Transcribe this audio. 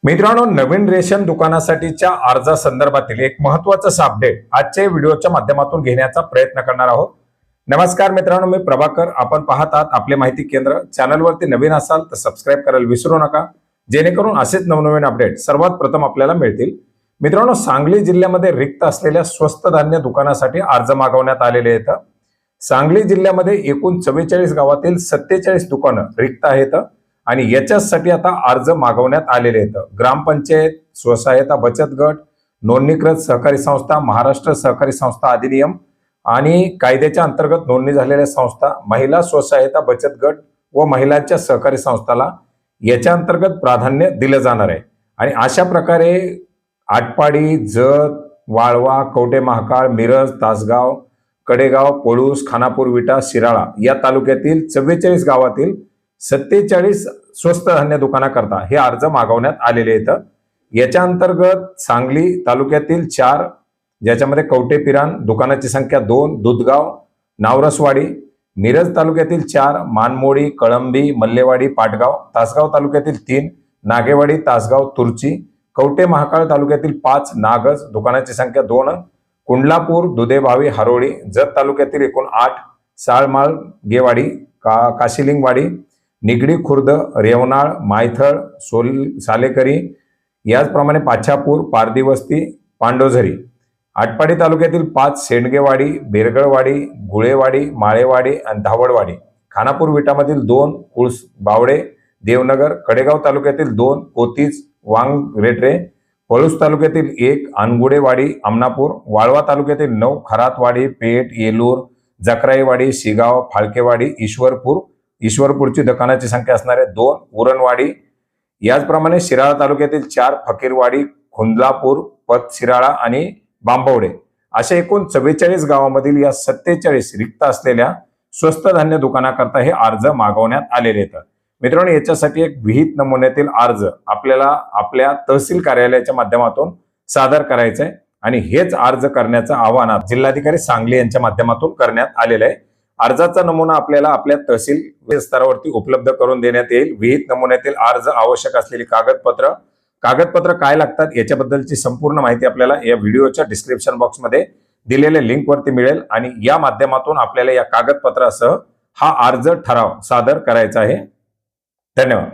मित्रांनो, नवीन रेशन दुकानासाठीच्या अर्जासंदर्भातील एक महत्त्वाचं अपडेट आजच्या व्हिडिओच्या माध्यमातून घेण्याचा प्रयत्न करणार आहोत। नमस्कार मित्रांनो, मी प्रभाकर, आपण पाहत आहात आपले माहिती केंद्र। चॅनलवरती नवीन असाल तर सबस्क्राइब करायला विसरू नका, जेणेकरून असेच नवनवीन अपडेट सर्वात प्रथम आपल्याला मिळतील। मित्रांनो, सांगली जिल्ह्यामध्ये रिक्त असलेल्या स्वस्त धान्य दुकानासाठी अर्ज मागवण्यात आलेले आहेत। सांगली जिल्ह्यामध्ये एकूण 44 गावातील 47 दुकानं रिक्त आहेत आणि याच्यासाठी आता अर्ज मागवण्यात आलेले आहेत। ग्रामपंचायत, स्वसहायता बचत गट, नोंदणीकृत सहकारी संस्था, महाराष्ट्र सहकारी संस्था अधिनियम आणि कायद्याच्या अंतर्गत नोंदणी झालेल्या संस्था, महिला स्वसहायता बचत गट व महिलांच्या सहकारी संस्थाला याच्या अंतर्गत प्राधान्य दिलं जाणार आहे। आणि अशा प्रकारे आटपाडी, जत, वाळवा, कवठे महाकाळ, मिरज, तासगाव, कडेगाव, पळूस, खानापूर, विटा, शिराळा या तालुक्यातील 44 गावातील 47 स्वस्त धान्य दुकानाकरता हे अर्ज मागवण्यात आलेले आहेत। याच्या अंतर्गत सांगली तालुक्यातील 4, ज्याच्यामध्ये कवठेपिरान दुकानाची संख्या 2, दुधगाव, नावरसवाडी, मिरज तालुक्यातील 4, मानमोडी, कळंबी, मल्लेवाडी, पाटगाव, तासगाव तालुक्यातील 3, नागेवाडी, तासगाव, तुर्ची, कवठे महाकाळ तालुक्यातील 5, नागज दुकानाची संख्या 2, कुंडलापूर, दुधेभावी, हरोळी, जत तालुक्यातील एकूण 8, साळमाळ, गेवाडी, काशिलिंगवाडी, निगडी खुर्द, रेवनाळ, मायथळ, सालेकरी, याचप्रमाणे पाछापूर, पारदीवस्ती, पांडोझरी, आटपाडी तालुक्यातील 5, सेंडगेवाडी, बेरगळवाडी, गुळेवाडी, माळेवाडी आणि धावडवाडी, खानापूर विटामधील 2, कुळस बावडे, देवनगर, कडेगाव तालुक्यातील 2, कोतीज, वांगरेटरे, पळूस तालुक्यातील 1, अनगुडेवाडी, अमनापूर, वाळवा तालुक्यातील 9, खरातवाडी, पेठ, येलूर, जकराईवाडी, शिगाव, फाळकेवाडी, ईश्वरपूरची दुकानाची संख्या असणारे 2, उरणवाडी, याचप्रमाणे शिराळा तालुक्यातील 4, फकीरवाडी, खुंदलापूर, पत शिराळा आणि बांबवडे अशा एकूण 44 गावांमधील या 47 रिक्त असलेल्या स्वस्त धान्य दुकानाकरता हे अर्ज मागवण्यात आलेले आहेत। मित्रांनो, याच्यासाठी एक विहित नमुन्यातील अर्ज आपल्याला आपल्या तहसील कार्यालयाच्या माध्यमातून सादर करायचा आहे आणि हेच अर्ज करण्याचं आवाहन जिल्हाधिकारी सांगली यांच्या माध्यमातून करण्यात आलेलं आहे। अर्जाचा नमुना आपल्याला आपल्या तहसील स्तरावरती उपलब्ध करून देण्यात येईल। विहित नमुन्यातील अर्ज, आवश्यक असलेली कागदपत्र काय लागतात याच्याबद्दलची संपूर्ण माहिती आपल्याला या व्हिडिओच्या डिस्क्रिप्शन बॉक्समध्ये दिलेल्या लिंकवरती मिळेल आणि या माध्यमातून आपल्याला या कागदपत्रासह हा अर्ज ठराव सादर करायचा आहे। धन्यवाद।